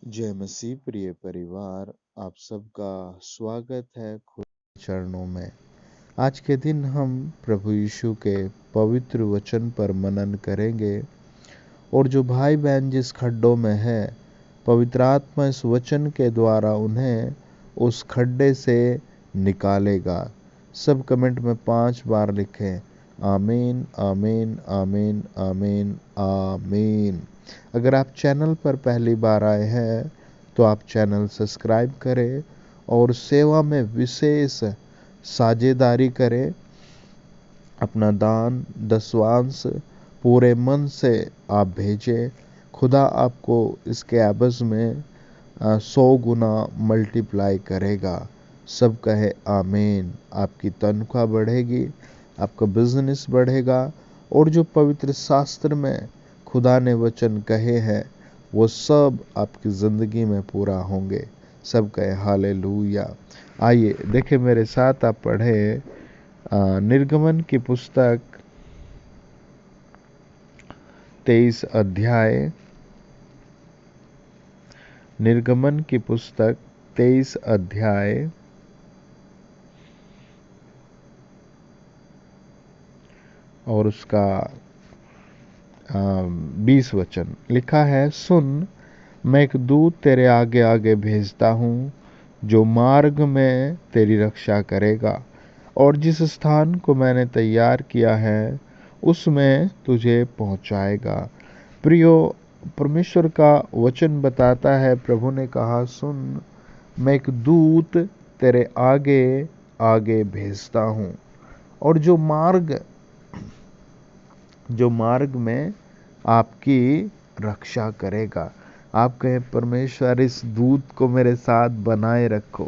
जय मसीह प्रिय परिवार, आप सबका स्वागत है खुद चरणों में। आज के दिन हम प्रभु यीशु के पवित्र वचन पर मनन करेंगे और जो भाई बहन जिस खड्डों में है, पवित्र आत्मा इस वचन के द्वारा उन्हें उस खड्डे से निकालेगा। सब कमेंट में 5 बार लिखें, आमीन आमीन आमीन आमीन आमीन। अगर आप चैनल पर पहली बार आए हैं तो आप चैनल सब्सक्राइब करें और सेवा में विशेष साझेदारी करें। अपना दान दसवांश पूरे मन से आप भेजें। खुदा आपको इसके एवज में 100 गुना मल्टीप्लाई करेगा। सब कहे आमीन। आपकी तनख्वाह बढ़ेगी, आपका बिजनेस बढ़ेगा और जो पवित्र शास्त्र में खुदा ने वचन कहे हैं वो सब आपकी ज़िंदगी में पूरा होंगे। सब कहे हालेलुया। आइए देखें मेरे साथ, आप पढ़े निर्गमन की पुस्तक 23 अध्याय। निर्गमन की पुस्तक 23 अध्याय और उसका 20 वचन लिखा है। सुन, मैं एक दूत तेरे आगे आगे भेजता हूँ जो मार्ग में तेरी रक्षा करेगा और जिस स्थान को मैंने तैयार किया है उसमें तुझे पहुंचाएगा। प्रियो, परमेश्वर का वचन बताता है, प्रभु ने कहा सुन, मैं एक दूत तेरे आगे आगे भेजता हूँ और जो मार्ग में आपकी रक्षा करेगा। आप कहें परमेश्वर इस दूत को मेरे साथ बनाए रखो,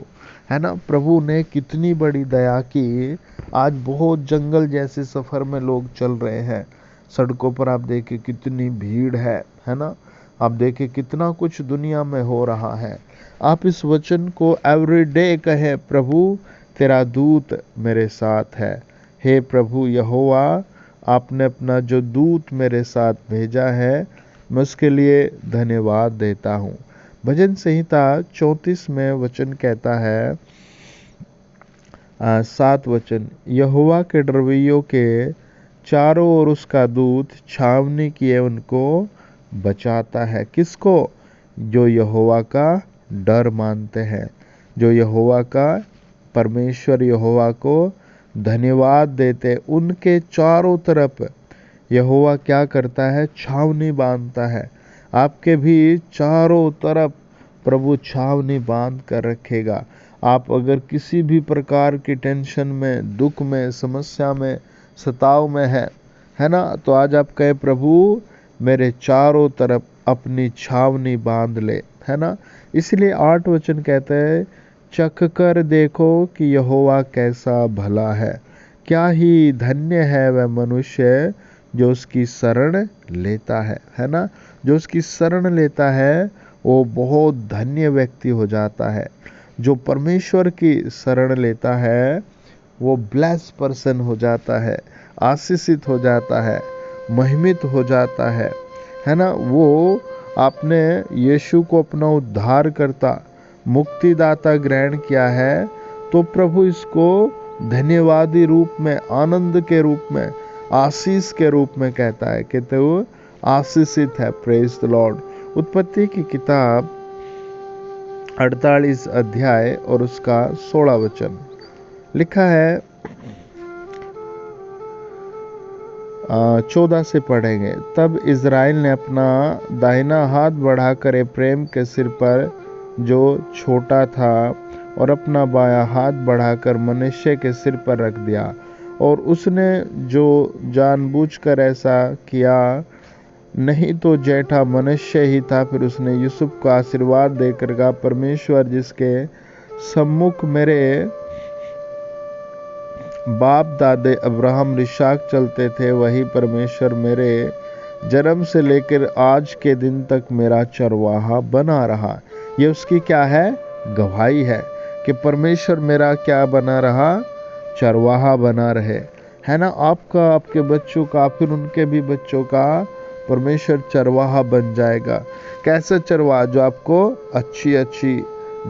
है ना। प्रभु ने कितनी बड़ी दया की। आज बहुत जंगल जैसे सफर में लोग चल रहे हैं। सड़कों पर आप देखें कितनी भीड़ है ना। आप देखें कितना कुछ दुनिया में हो रहा है। आप इस वचन को एवरीडे कहें, प्रभु तेरा दूत मेरे साथ है। हे प्रभु यहोवा, आपने अपना जो दूत मेरे साथ भेजा है, मैं उसके लिए धन्यवाद देता हूँ। भजन संहिता 34 में वचन कहता है, 7 वचन, यहोवा के डरवैयों के चारों ओर उसका दूत छावनी किए उनको बचाता है। किसको? जो यहोवा का डर मानते हैं, जो यहोवा का, परमेश्वर यहोवा को धन्यवाद देते। उनके चारों तरफ यहोवा क्या करता है? छावनी बांधता है। आपके भी चारों तरफ प्रभु छावनी बांध कर रखेगा। आप अगर किसी भी प्रकार की टेंशन में, दुख में, समस्या में, सताव में है ना, तो आज आप कहे प्रभु मेरे चारों तरफ अपनी छावनी बांध ले, है ना। इसलिए 8 वचन कहते हैं, चख कर देखो कि यहोवा कैसा भला है, क्या ही धन्य है वह मनुष्य जो उसकी शरण लेता है ना। जो उसकी शरण लेता है वो बहुत धन्य व्यक्ति हो जाता है। जो परमेश्वर की शरण लेता है वो ब्लेस पर्सन हो जाता है, आशीषित हो जाता है, महिमित हो जाता है ना। वो आपने यीशु को अपना उद्धारकर्ता, मुक्तिदाता ग्रहण किया है तो प्रभु इसको धन्यवादी रूप में, आनंद के रूप में, आशीष के रूप में कहता है कि तो आशीषित है। Praise the Lord. उत्पत्ति की किताब 48 अध्याय और उसका 16 वचन लिखा है, 14 से पढ़ेंगे। तब इज़राइल ने अपना दाहिना हाथ बढ़ाकर एप्रैम के सिर पर जो छोटा था और अपना बायां हाथ बढ़ाकर मनश्शे के सिर पर रख दिया। और उसने जो जानबूझकर ऐसा किया, नहीं तो जेठा मनश्शे ही था। फिर उसने यूसुफ को आशीर्वाद देकर कहा, परमेश्वर जिसके सम्मुख मेरे बाप दादे अब्राहम इसहाक चलते थे, वही परमेश्वर मेरे जन्म से लेकर आज के दिन तक मेरा चरवाहा बना रहा। ये उसकी क्या है? गवाही है कि परमेश्वर मेरा क्या बना रहा? चरवाहा बना रहे, है ना। आपका, आपके बच्चों का, फिर उनके भी बच्चों का परमेश्वर चरवाहा बन जाएगा। कैसे चरवाहा? जो आपको अच्छी अच्छी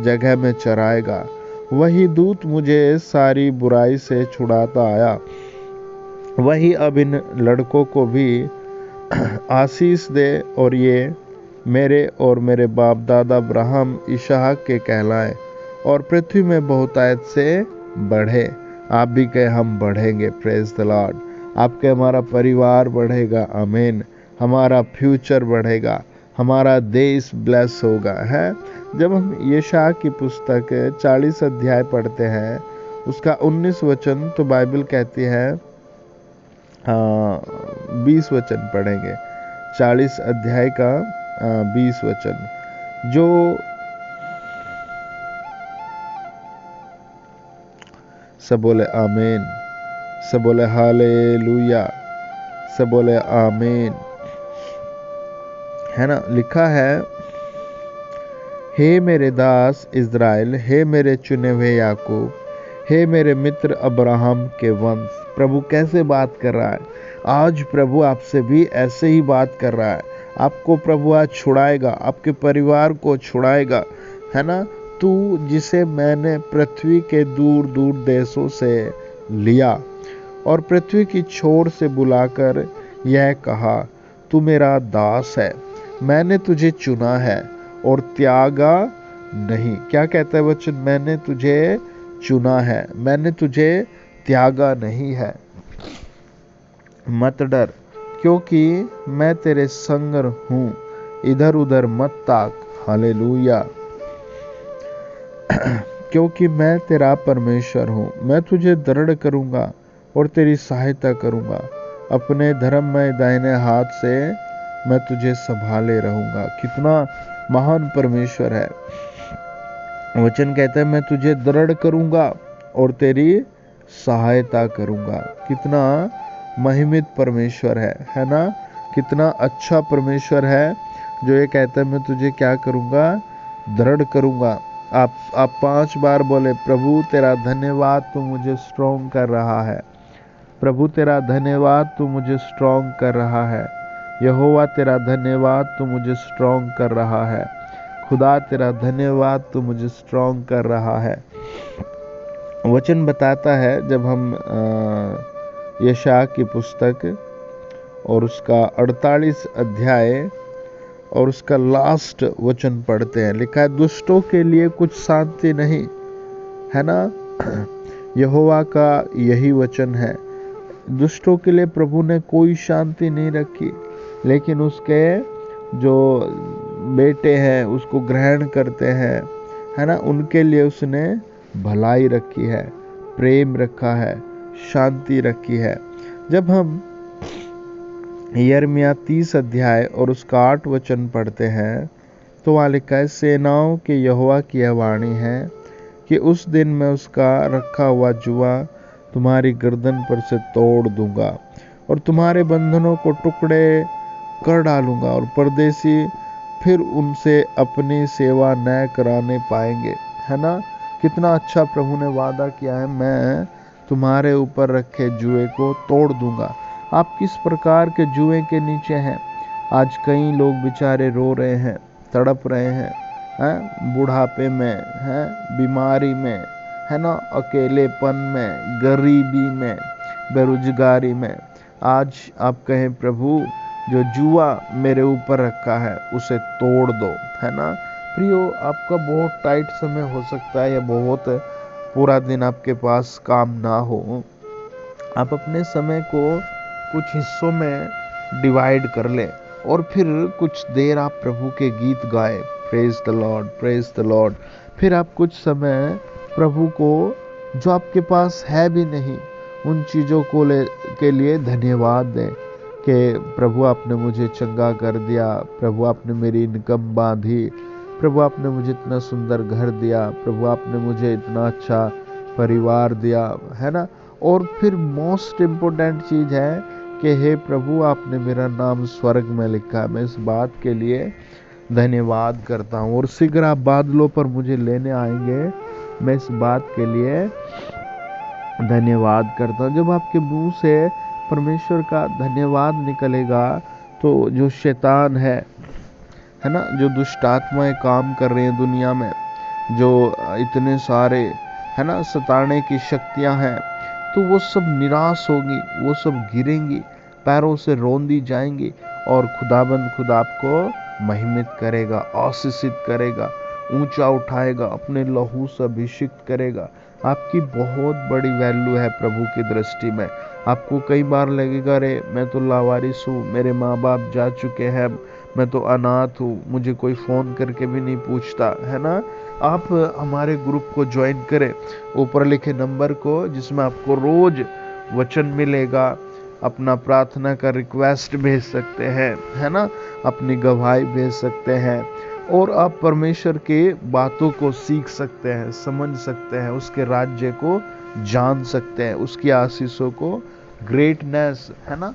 जगह में चराएगा। वही दूत मुझे सारी बुराई से छुड़ाता आया। वही अब इन लड़कों को भी आशीष दे और ये मेरे और मेरे बाप दादा अब्राहम इसहाक के कहलाए और पृथ्वी में बहुतायत से बढ़े। आप भी कहे हम बढ़ेंगे। Praise the Lord. आपके हमारा परिवार बढ़ेगा। आमीन। हमारा फ्यूचर बढ़ेगा। हमारा देश ब्लेस होगा। है जब हम यशायाह की पुस्तक 40 अध्याय पढ़ते हैं, उसका 19 वचन, तो बाइबल कहती है 20 वचन पढ़ेंगे। 40 अध्याय का 20 वचन, जो सब बोले आमीन, सब बोले हालेलुया, सब बोले आमीन। है ना, लिखा है, हे मेरे दास इज़राइल, हे मेरे चुने हुए याकूब, हे मेरे मित्र अब्राहम के वंश। प्रभु कैसे बात कर रहा है? आज प्रभु आपसे भी ऐसे ही बात कर रहा है। आपको प्रभु आज छुड़ाएगा, आपके परिवार को छुड़ाएगा। है ना, तू जिसे मैंने पृथ्वी के दूर दूर देशों से लिया और पृथ्वी की छोर से बुलाकर यह कहा, तू मेरा दास है, मैंने तुझे चुना है और त्यागा नहीं। क्या कहता है वचन? मैंने तुझे चुना है, मैंने तुझे त्यागा नहीं है। मत डर, क्योंकि मैं तेरे संग हूं, इधर उधर मत ताक। हालेलुया। क्योंकि मैं तेरा परमेश्वर हूं, मैं तुझे दृढ़ करूंगा और तेरी सहायता करूंगा। अपने धर्ममय दाहिने हाथ से मैं तुझे संभाले रहूंगा। कितना महान परमेश्वर है। वचन कहता है मैं तुझे दृढ़ करूंगा और तेरी सहायता करूंगा। कितना महिमित परमेश्वर है ना? कितना अच्छा परमेश्वर है जो ये कहता है मैं तुझे क्या करूंगा? दृढ़ करूंगा। आप 5 बार बोले, प्रभु तेरा धन्यवाद, तू मुझे स्ट्रॉन्ग कर रहा है। प्रभु तेरा धन्यवाद, तू मुझे स्ट्रॉन्ग कर रहा है। यहोवा तेरा धन्यवाद, तू मुझे स्ट्रॉन्ग कर रहा है। खुदा तेरा धन्यवाद, तू मुझे स्ट्रॉन्ग कर रहा है। वचन बताता है, जब हम यशायाह की पुस्तक और उसका 48 अध्याय और उसका लास्ट वचन पढ़ते हैं, लिखा है, दुष्टों के लिए कुछ शांति नहीं। है ना, यहोवा का यही वचन है। दुष्टों के लिए प्रभु ने कोई शांति नहीं रखी, लेकिन उसके जो बेटे हैं उसको ग्रहण करते हैं, है ना, उनके लिए उसने भलाई रखी है, प्रेम रखा है, शांति रखी है। जब हम यिर्मयाह 30 अध्याय और उसका 8 वचन पढ़ते हैं, तो वहाँ लिखा है, सेनाओं के यहोवा की यह वाणी है कि उस दिन मैं उसका रखा हुआ जुआ तुम्हारी गर्दन पर से तोड़ दूंगा और तुम्हारे बंधनों को टुकड़े कर डालूंगा और परदेसी फिर उनसे अपनी सेवा न कराने पाएंगे। है ना, कितना अच्छा प्रभु ने वादा किया है, मैं तुम्हारे ऊपर रखे जुए को तोड़ दूंगा। आप किस प्रकार के जुए के नीचे हैं? आज कई लोग बेचारे रो रहे हैं, तड़प रहे हैं, बुढ़ापे में, हैं, बीमारी में, है ना, अकेलेपन में, गरीबी में, बेरोजगारी में। आज आप कहें, प्रभु जो जुआ मेरे ऊपर रखा है उसे तोड़ दो। है ना प्रियो, आपका बहुत टाइट समय हो सकता है या बहुत पूरा दिन आपके पास काम ना हो। आप अपने समय को कुछ हिस्सों में डिवाइड कर ले और फिर कुछ देर आप प्रभु के गीत गाए। Praise the Lord, praise the Lord. फिर आप कुछ समय प्रभु को, जो आपके पास है भी नहीं, उन चीज़ों को के लिए धन्यवाद दें कि प्रभु आपने मुझे चंगा कर दिया, प्रभु आपने मेरी इनकम बांधी, प्रभु आपने मुझे इतना सुंदर घर दिया, प्रभु आपने मुझे इतना अच्छा परिवार दिया। है ना, और फिर मोस्ट इम्पोर्टेंट चीज़ है कि हे प्रभु आपने मेरा नाम स्वर्ग में लिखा है। मैं इस बात के लिए धन्यवाद करता हूँ और शीघ्र आप बादलों पर मुझे लेने आएंगे, मैं इस बात के लिए धन्यवाद करता हूँ। जब आपके मुंह से परमेश्वर का धन्यवाद निकलेगा तो जो शैतान है ना, जो दुष्ट आत्माएं काम कर रही हैं दुनिया में, जो इतने सारे है ना सताने की शक्तियां हैं, तो वो सब निराश होगी, वो सब गिरेंगी, पैरों से रौंदी जाएंगी, और खुदाबंद खुद आपको महिमित करेगा, आशीषित करेगा, ऊंचा उठाएगा, अपने लहू से अभिषिक्त करेगा। आपकी बहुत बड़ी वैल्यू है प्रभु की दृष्टि में। आपको कई बार लगेगा, अरे मैं तो लावारिस हूँ, मेरे माँ बाप जा चुके हैं, मैं तो अनाथ हूँ, मुझे कोई फ़ोन करके भी नहीं पूछता, है ना। आप हमारे ग्रुप को ज्वाइन करें, ऊपर लिखे नंबर को, जिसमें आपको रोज वचन मिलेगा, अपना प्रार्थना का रिक्वेस्ट भेज सकते हैं, है ना, अपनी गवाही भेज सकते हैं, और आप परमेश्वर के बातों को सीख सकते हैं, समझ सकते हैं, उसके राज्य को जान सकते हैं, उसकी आशीषों को, ग्रेटनेस, है ना,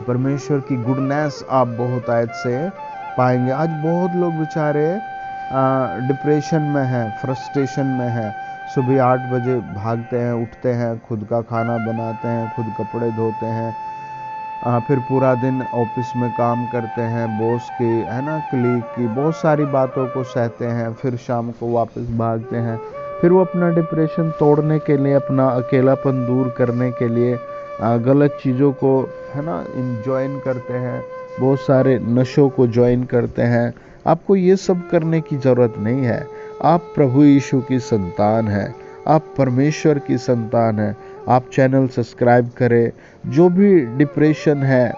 परमेश्वर की गुडनेस आप बहुत आयत से पाएंगे। आज बहुत लोग बेचारे डिप्रेशन में हैं, फ्रस्ट्रेशन में हैं, सुबह 8 बजे भागते हैं, उठते हैं, खुद का खाना बनाते हैं, खुद कपड़े धोते हैं, फिर पूरा दिन ऑफिस में काम करते हैं, बॉस की, है ना, क्लीग की बहुत सारी बातों को सहते हैं, फिर शाम को वापस भागते हैं, फिर वो अपना डिप्रेशन तोड़ने के लिए, अपना अकेलापन दूर करने के लिए गलत चीज़ों को, है ना, ज्वाइन करते हैं, बहुत सारे नशों को ज्वाइन करते हैं। आपको ये सब करने की ज़रूरत नहीं है। आप प्रभु यीशु की संतान हैं, आप परमेश्वर की संतान हैं। आप चैनल सब्सक्राइब करें। जो भी डिप्रेशन है,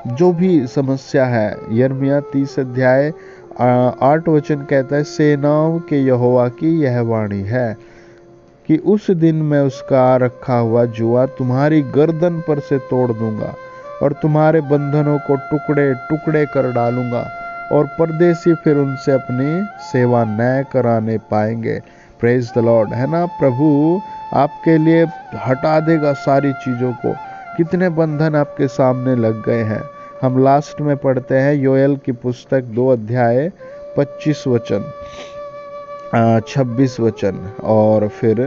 जो भी समस्या है, यिर्मयाह 30 अध्याय 8 वचन कहता है, सेनाओं के यहोवा की यह वाणी है कि उस दिन मैं उसका रखा हुआ जुआ तुम्हारी गर्दन पर से तोड़ दूंगा, और तुम्हारे बंधनों को टुकड़े टुकड़े कर डालूंगा, और परदेसी फिर उनसे अपनी सेवा न कराने पाएंगे। प्रेज द लॉर्ड, है ना। प्रभु आपके लिए हटा देगा सारी चीज़ों को। कितने बंधन आपके सामने लग गए हैं। हम लास्ट में पढ़ते हैं योएल की पुस्तक 2 अध्याय 25 वचन, 26 वचन और फिर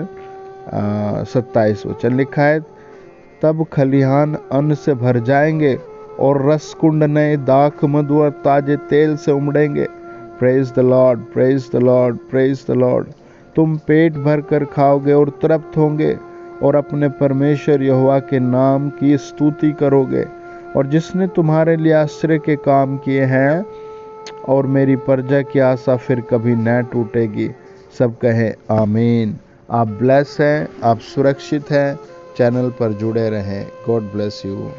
27 वचन लिखा है, तब खलिहान अन्न से भर जाएंगे और रसकुंड नए दाख, मधु और ताजे तेल से उमड़ेंगे। Praise the Lord, praise the Lord, praise the Lord. तुम पेट भर कर खाओगे और तृप्त होंगे, और अपने परमेश्वर यहोवा के नाम की स्तुति करोगे, और जिसने तुम्हारे लिए आश्रय के काम किए हैं, और मेरी प्रजा की आशा फिर कभी न टूटेगी। सब कहें आमीन। आप ब्लेस हैं, आप सुरक्षित हैं। चैनल पर जुड़े रहें। God bless you.